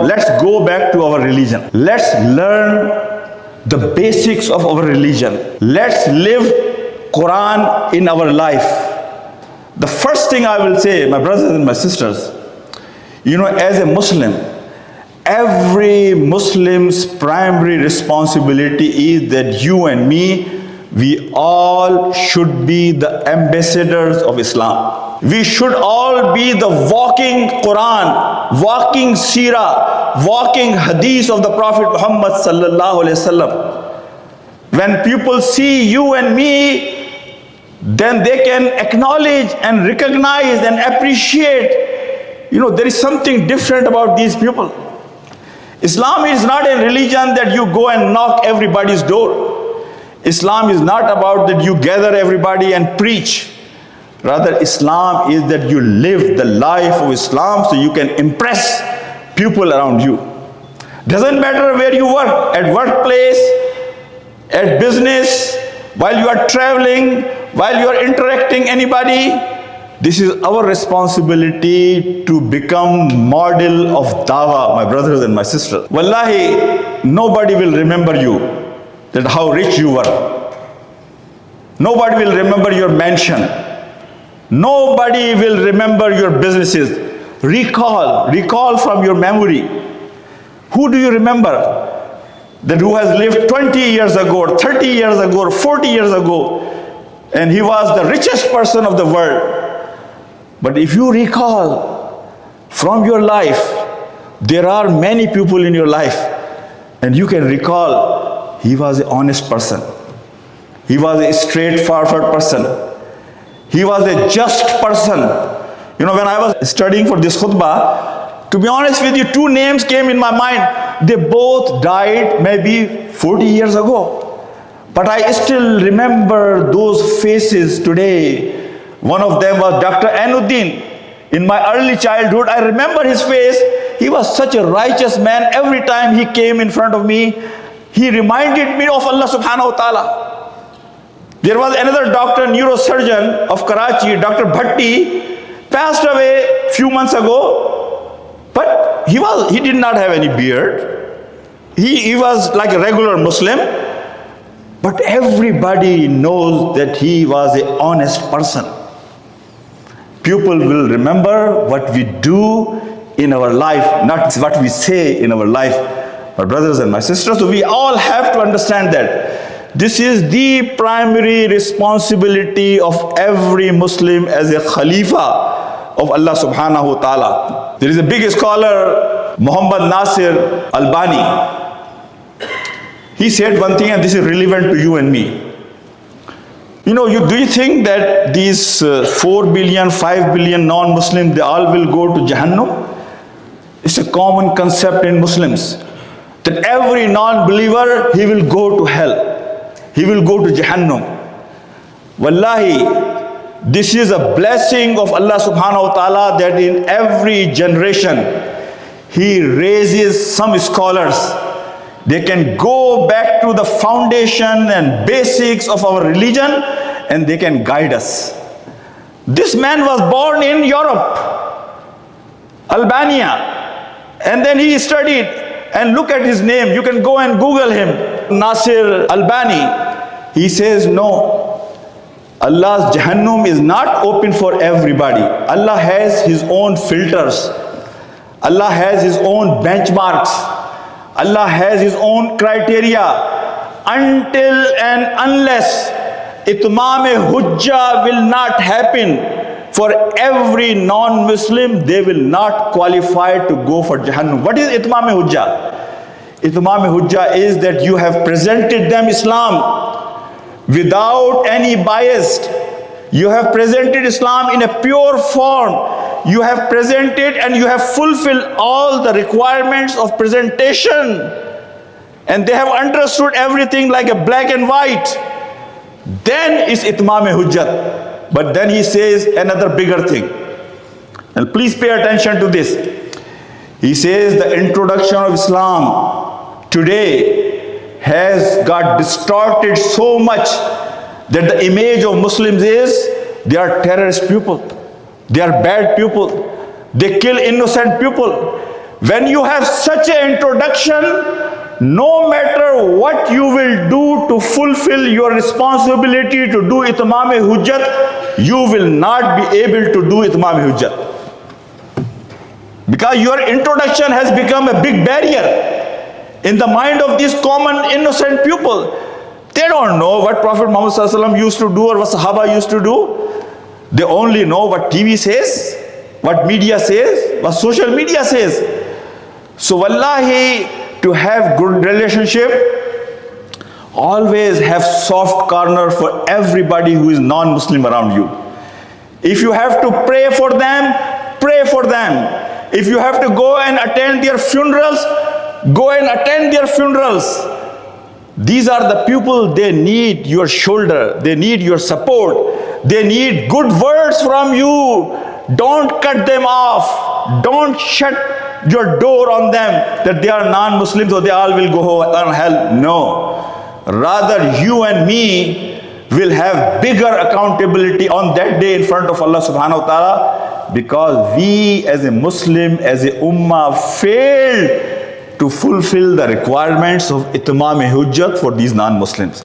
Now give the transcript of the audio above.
Let's go back to our religion. Let's learn the basics of our religion. Let's live Quran in our life. The first thing I will say, my brothers and my sisters, as a Muslim, every Muslim's primary responsibility is that you and me, we all should be the ambassadors of Islam. We should all be the walking Quran, walking Seerah, walking Hadith of the Prophet Muhammad sallallahu alaihi wasallam. When people see you and me, then they can acknowledge and recognize and appreciate, there is something different about these people. Islam is not a religion that you go and knock everybody's door. Islam is not about that you gather everybody and preach. Rather, Islam is that you live the life of Islam so you can impress people around you. Doesn't matter where you work, at workplace, at business, while you are traveling, while you are interacting anybody. This is our responsibility to become model of dawah, my brothers and my sisters. Wallahi, nobody will remember you, that how rich you were. Nobody will remember your mansion. Nobody will remember your businesses. Recall from your memory. Who do you remember? That who has lived 20 years ago, or 30 years ago, or 40 years ago, and he was the richest person of the world. But if you recall from your life, there are many people in your life, and you can recall he was an honest person. He was a straightforward person. He was a just person. When I was studying for this khutbah, to be honest with you, two names came in my mind. They both died maybe 40 years ago. But I still remember those faces today. One of them was Dr. Anuddin. In my early childhood, I remember his face. He was such a righteous man. Every time he came in front of me, he reminded me of Allah subhanahu wa ta'ala. There was another doctor, neurosurgeon of Karachi, Dr. Bhatti, passed away a few months ago, but he did not have any beard. He was like a regular Muslim, but everybody knows that he was an honest person. People will remember what we do in our life, not what we say in our life. My brothers and my sisters, so we all have to understand that this is the primary responsibility of every Muslim as a Khalifa of Allah subhanahu wa ta'ala. There is a big scholar, Muhammad Nasir Albani. He said one thing, and this is relevant to you and me. Do you think that these 4 billion, 5 billion non-Muslims, they all will go to Jahannam? It's a common concept in Muslims, that every non-believer, he will go to hell. He will go to Jahannam. Wallahi, this is a blessing of Allah subhanahu wa ta'ala that in every generation, He raises some scholars. They can go back to the foundation and basics of our religion, and they can guide us. This man was born in Europe, Albania, and then he studied, and look at his name. You can go and Google him, Nasir Albani. He says, no, Allah's Jahannam is not open for everybody. Allah has His own filters. Allah has His own benchmarks. Allah has His own criteria. Until and unless itmam-e-hujjah will not happen for every non-Muslim, they will not qualify to go for Jahannam. What is itmam-e-hujjah? Itmam-e-hujjah is that you have presented them Islam without any bias. You have presented Islam in a pure form. You have presented and you have fulfilled all the requirements of presentation. And they have understood everything like a black and white. Then is itmam-e-hujjat. But then he says another bigger thing. And please pay attention to this. He says the introduction of Islam today has got distorted so much that the image of Muslims is they are terrorist people, they are bad people, they kill innocent people, When you have such an introduction, no matter what you will do to fulfill your responsibility to do itmam hujjat, you will not be able to do itmam hujjat. Because your introduction has become a big barrier in the mind of these common innocent people. They don't know what Prophet Muhammad ﷺ used to do or what Sahaba used to do. They only know what TV says, what media says, what social media says. So wallahi, to have good relationship, always have soft corner for everybody who is non-Muslim around you. If you have to pray for them, pray for them. If you have to go and attend their funerals, go and attend their funerals. These are the people, they need your shoulder, they need your support, they need good words from you. Don't cut them off. Don't shut your door on them that they are non-Muslims or they all will go on hell. No. Rather, you and me will have bigger accountability on that day in front of Allah subhanahu wa ta'ala, because we as a Muslim, as a ummah, failed to fulfill the requirements of itmam hujjat for these non-Muslims.